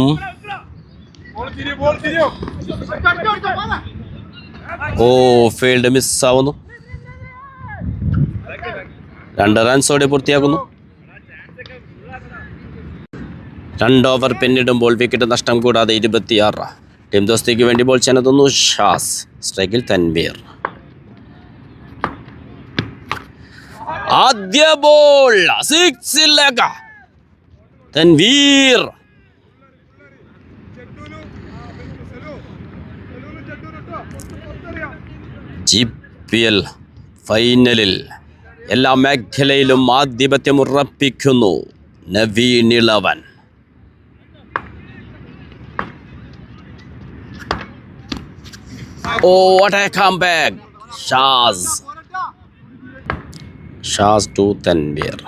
ഫീൽഡ് മിസ്സാവുന്നു. 2 റൺസോടെ പൂർത്തിയാക്കുന്നു. 2 ഓവർ പിന്നിടുമ്പോൾ വിക്കറ്റ് നഷ്ടം കൂടാതെ 26. ടീം ദോസ്തിക്ക് വേണ്ടി ബോൾ ചെയ്യുന്നു ഷാസ്. സ്ട്രൈക്കിൽ തൻവീർ. ആദ്യ ബോൾ സിക്സിലേക്ക് തൻവീർ. GPL ഫൈനലിൽ എല്ലാ മേഖലയിലും ആധിപത്യം ഉറപ്പിക്കുന്നു Naveen 11. What a comeback. Shaz to Tanvir.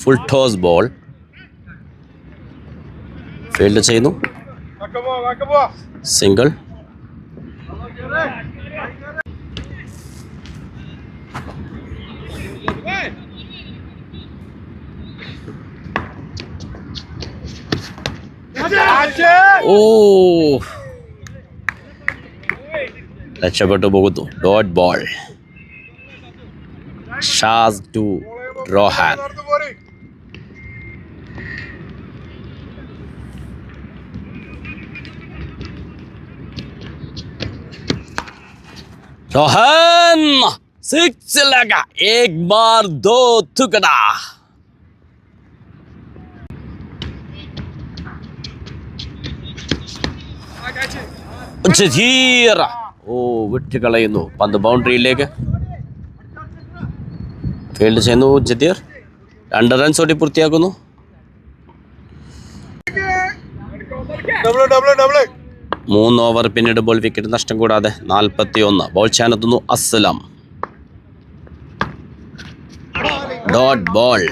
Full toss ball. Field ചെയ്യുന്നു. Single. രക്ഷപ്പെട്ടു പോകുന്നു. Dot ball. ഷാസ് ടു റോഹാൻ. रोहन 6 लगा. एक बार 2 टुकड़ा. ജസീർ വിട്ടുകളയുന്നു. പന്ത് ബൗണ്ടറിയിലേക്ക്. ഫീൽഡ് ചെയ്യുന്നു ജദീർ. 2 റൺസോടെ പൂർത്തിയാക്കുന്നു. 3 ഓവർ പിന്നിടുമ്പോൾ വിക്കറ്റ് നഷ്ടം കൂടാതെ 41. ബോൾ ചെയ്യാനെത്തുന്നു അസ്സലാം. Dot ball.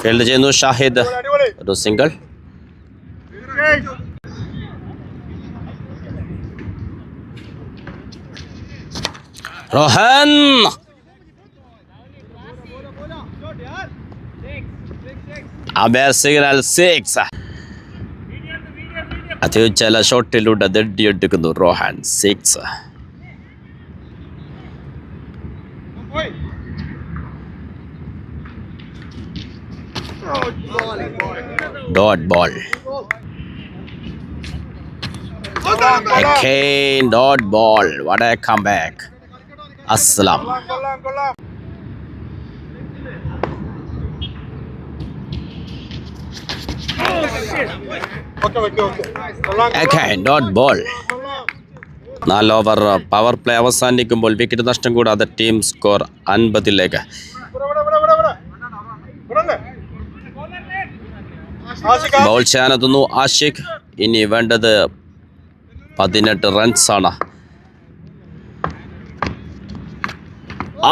ഫീൽഡ് ചെയ്യുന്നു ഷാഹിദ്. ഒരു സിംഗിൾ. Rohan umpire signal 6. ചില ഷോട്ടിലൂടെ ദഡിയെടുക്കുന്നു Rohan. 6. Dot ball. Again dot ball. What a comeback. Assalam. Again dot ball. 4 over power play അവസാനിക്കുമ്പോൾ വിക്കറ്റ് നഷ്ടം കൂടാതെ ടീം സ്കോർ 50. ബൗൾ ചെയ്യാനെത്തുന്നു ആഷിഖ്. ഇനി വേണ്ടത് 18 റൺസാണ്.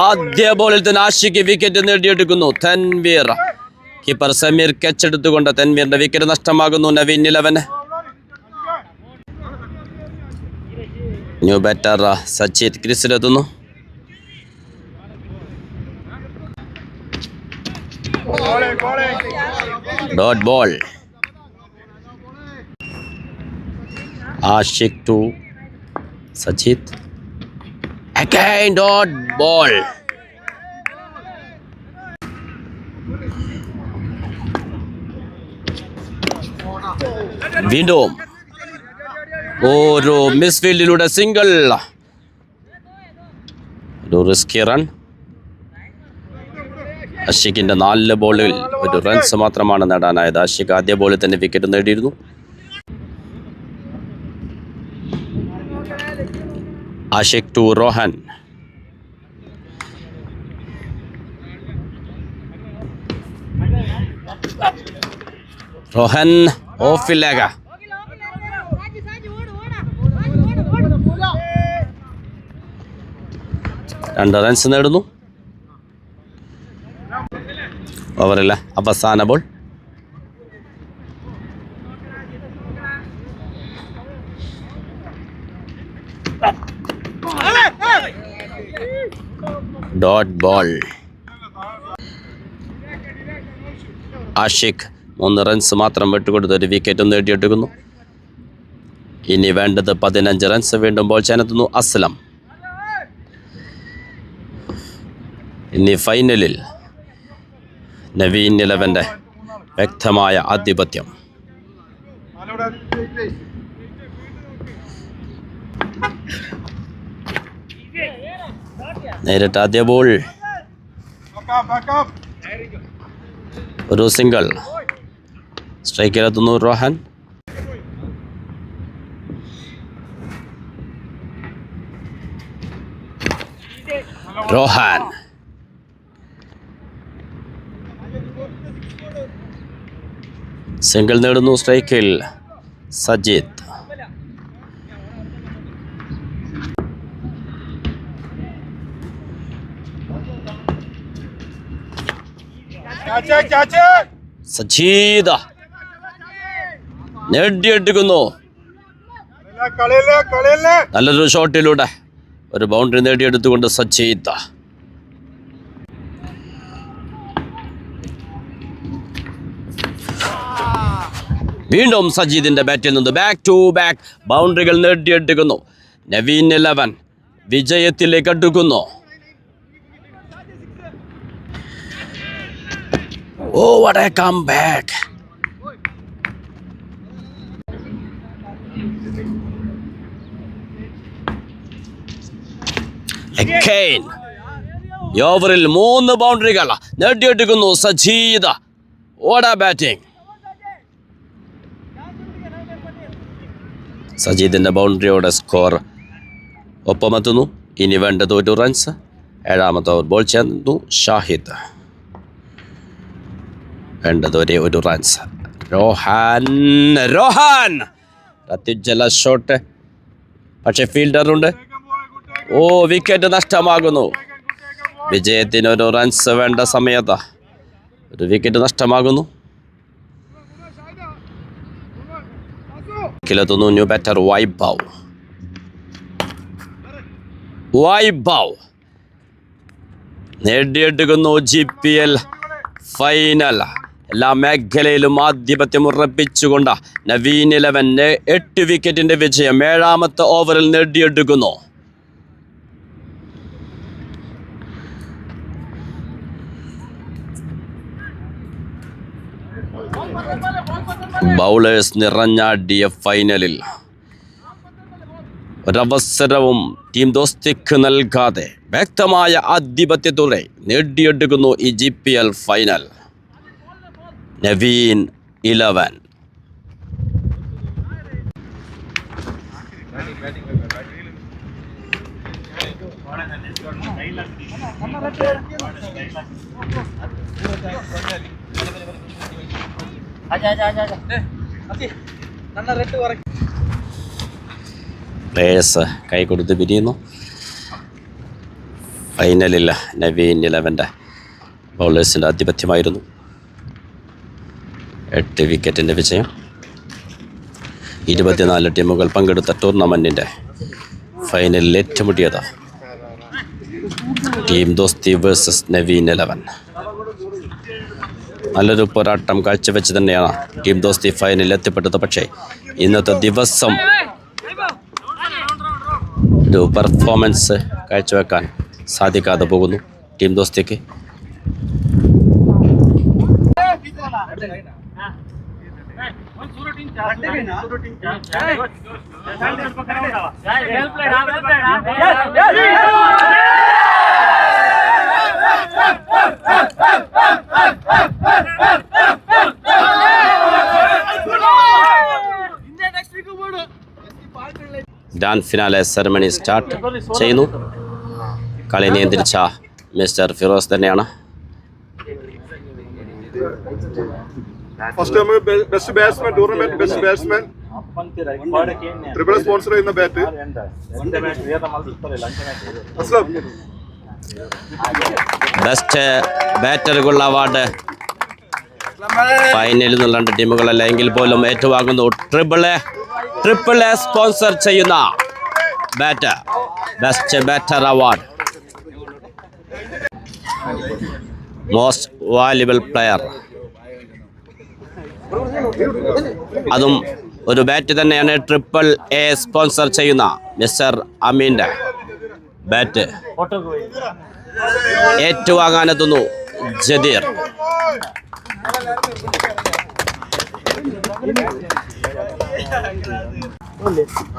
ആദ്യ ബോളിൽ തന്നെ ആഷിഖ് വിക്കറ്റ് നേടിയെടുക്കുന്നു. തൻവീർ. കീപ്പർ സമീർ ക്യാച്ച് എടുത്തുകൊണ്ട് തൻവീറിന്റെ വിക്കറ്റ് നഷ്ടമാകുന്നു. നവീൻ 11. ന്യൂ ബാറ്റർ സച്ചിത് ക്രീസിലെത്തുന്നു. Dot ball. Ashiq to Sachit. Again dot ball. വീണ്ടും ഒരു മിസ് ഫീൽഡിലൂടെ സിംഗിൾ. ഒരു റിസ്കി റൺ. അഷിഖിൻ്റെ 4 ബോളിൽ 1 റൺസ് മാത്രമാണ് നേടാനായത്. അഷിഖ് ആദ്യ ബോളിൽ തന്നെ വിക്കറ്റ് നേടിയിരുന്നു. ആഷിഖ് ടു റോഹൻ. റോഹൻ ഓഫിലേക. 2 റൺസ് നേടുന്നു. ഓവറിലെ അവസാന ball. Dot ball. Ashiq 3 runs മാത്രം വിട്ടുകൊടുത്ത് 1 വിക്കറ്റും നേടിയെടുക്കുന്നു. ഇനി വേണ്ടത് 15 റൺസ്. വീണ്ടും ബോൾ ചെയ്യാനെത്തുന്നു അസ്ലം. ഇനി ഫൈനലിൽ നവീൻ 11 വ്യക്തമായ ആധിപത്യം. നേരിട്ട് ആദ്യ ബോൾ. ഒരു സിംഗിൾ. സ്ട്രൈക്കിലെത്തുന്നു റോഹൻ. റോഹൻ സിംഗിൾ നേടുന്നു. സ്ട്രൈക്കിൽ സജിത്ത്. സജീദ നേടിയെടുക്കുന്നു. നല്ലൊരു ഷോട്ടിലൂടെ ഒരു ബൗണ്ടറി നേടിയെടുത്തുകൊണ്ട് സജീദ. വീണ്ടും സജീദിന്റെ ബാറ്റിൽ നിന്ന് ബാക്ക് ടു ബാക്ക് ബൗണ്ടറികൾ നേടിയെടുക്കുന്നു. നവീൻ 11 വിജയത്തിലേക്ക് അടുക്കുന്നു. Oh, what a comeback! Again, ഈ ഓവറിൽ 3 ബൗണ്ടറികൾ നേടിയെടുക്കുന്നു സജീദ. What a batting! സജീദിന്റെ ബൗണ്ടറിയോടെ സ്കോർ ഒപ്പമെത്തുന്നു. ഇനി വേണ്ടത് 1 റൺസ്. 7ാമത്തെ ഓവർ ബോൾ ചെയ്യുന്നു ഷാഹിദ്. വേണ്ടത് ഒരേ 1 റൺസ്. റോഹൻ അത്യുജ്വല ഷോട്ട്. പക്ഷെ ഫീൽഡറുണ്ട്. വിക്കറ്റ് നഷ്ടമാകുന്നു. വിജയത്തിന് 1 റൺസ് വേണ്ട സമയത്ത് 1 വിക്കറ്റ് നഷ്ടമാകുന്നു. ിലെത്തുന്നു ന്യൂ ബാറ്റർ വൈഭവ്. നേടിയെടുക്കുന്നു GPL ഫൈനൽ. എല്ലാ മേഖലയിലും ആധിപത്യം ഉറപ്പിച്ചുകൊണ്ട് നവീൻ 11 8 വിക്കറ്റിന്റെ വിജയം 7ാമത്തെ ഓവറിൽ നേടിയെടുക്കുന്നു. ബൗളേഴ്സ് നിറഞ്ഞാടിയ ഫൈനലിൽ ഒരവസരവും ടീം ദോസ്തിക്ക് നൽകാതെ വ്യക്തമായ ആധിപത്യത്തോടെ നേടിയെടുക്കുന്നു ഈ GPL ഫൈനൽ. നവീൻ 11. പ്ലേയേഴ്സ് കൈ കൊടുത്ത് പിരിയുന്നു. ഫൈനലിൽ നവീൻ 11 ബൗളേഴ്സിൻ്റെ ആധിപത്യമായിരുന്നു. 8 വിക്കറ്റിൻ്റെ വിജയം. 24 ടീമുകൾ പങ്കെടുത്ത ടൂർണമെൻറ്റിൻ്റെ ഫൈനലിൽ ഏറ്റുമുട്ടിയത് ടീം ദോസ്തി വേഴ്സസ് നവീൻ 11. നല്ലൊരു പോരാട്ടം കാഴ്ചവെച്ച് തന്നെയാണ് ടീം ദോസ്തി ഫൈനലിൽ എത്തിപ്പെട്ടത്. പക്ഷേ ഇന്നത്തെ ദിവസം ഒരു പെർഫോമൻസ് കാഴ്ചവെക്കാൻ സാധിക്കാതെ പോകുന്നു ടീം ദോസ്തിക്ക്. ഗ്രാൻഡ് ഫിനാലെ സെറമണി സ്റ്റാർട്ട് ചെയ്യുന്നു. കളി നിയന്ത്രിച്ച മിസ്റ്റർ ഫിറോസ് തന്നെയാണ്. ഫസ്റ്റ് നമ്മൾ best batsman tournament best batsman triple sponsor ചെയ്യുന്ന ബാറ്റ് അസ്ലം. ബെസ്റ്റ് ബാറ്ററുകളുള്ള അവാർഡ് ഫൈനലിൽ നിന്നുള്ള 2 ടീമുകളല്ല എങ്കിൽ പോലും ഏറ്റുവാങ്ങുന്നു. ട്രിപ്പിൾ എ സ്പോൺസർ ചെയ്യുന്ന batter best batter award. Most valuable player, അതും ഒരു ബാറ്റ് തന്നെയാണ്. ട്രിപ്പിൾ എ സ്പോൺസർ ചെയ്യുന്ന മിസ്റ്റർ അമീൻ്റെ ബാറ്റ് ഏറ്റുവാങ്ങാനെത്തുന്നു Jadeer.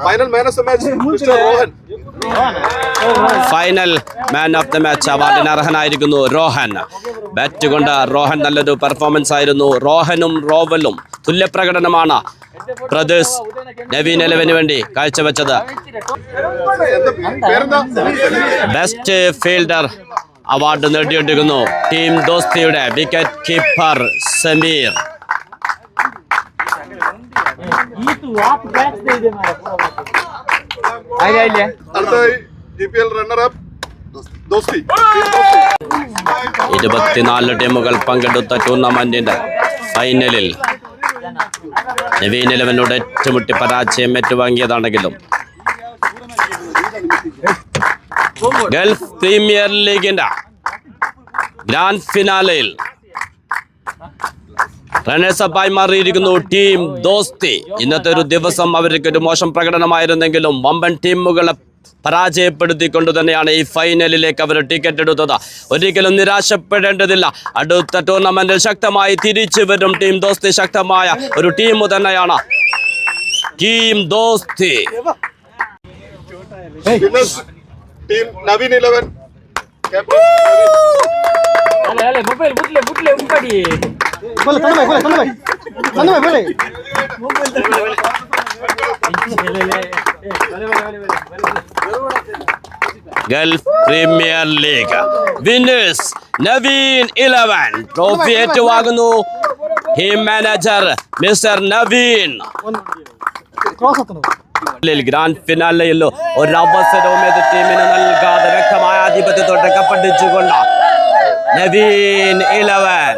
Final man of the match mister Rohan. Final man of the match അവാർഡിന് അർഹനായിരിക്കുന്നു റോഹൻ. ബാറ്റ് കൊണ്ട് റോഹൻ നല്ലൊരു പെർഫോമൻസ് ആയിരുന്നു. റോഹനും റോവലും തുല്യ പ്രകടനമാണ് ബ്രദേഴ്സ് നവീൻ 11 വേണ്ടി കാഴ്ചവെച്ചത്. ബെസ്റ്റ് ഫീൽഡർ അവാർഡ് നേടിയെടുക്കുന്നു ടീം ദോസ്തിയുടെ വിക്കറ്റ് കീപ്പർ സമീർ. അടുത്തതായി GPL റണ്ണർ അപ്പ് ദോസ്തി. 24 ടീമുകൾ പങ്കെടുത്ത ടൂർണമെന്റിന്റെ ഫൈനലിൽ നവീൻ 11 ഏറ്റുമുട്ടി പരാജയം ഏറ്റുവാങ്ങിയതാണെങ്കിലും ഗൾഫ് പ്രീമിയർ ലീഗിന്റെ ഗ്രാൻഡ് ഫിനാലയിൽ റണ്ണേഴ്സപ്പായി മാറിയിരിക്കുന്നു ടീം ദോസ്തി. ഇന്നത്തെ ഒരു ദിവസം അവർക്കൊരു മോശം പ്രകടനമായിരുന്നെങ്കിലും വമ്പൻ ടീമുകളെ പരാജയപ്പെടുത്തിക്കൊണ്ട് തന്നെയാണ് ഈ ഫൈനലിലേക്ക് അവർ ടിക്കറ്റ് എടുത്തത്. ഒരിക്കലും നിരാശപ്പെടേണ്ടതില്ല. അടുത്ത ടൂർണമെന്റിൽ ശക്തമായി തിരിച്ചു വരും ടീം ദോസ്തി. ശക്തമായ ഒരു ടീം തന്നെയാണ് team Dosti. Team Naveen 11 captain Gulf Premier League winners Naveen 11 trophy ഏറ്റുവാങ്ങുന്നു team manager mister Naveen. Grand ഫിനാലയിൽ ഒരവസരവും എതിർ ടീമിന് നൽകാതെ വ്യക്തമായ ആധിപത്യത്തോടെ കപ്പടിച്ചുകൊണ്ട് നവീൻ 11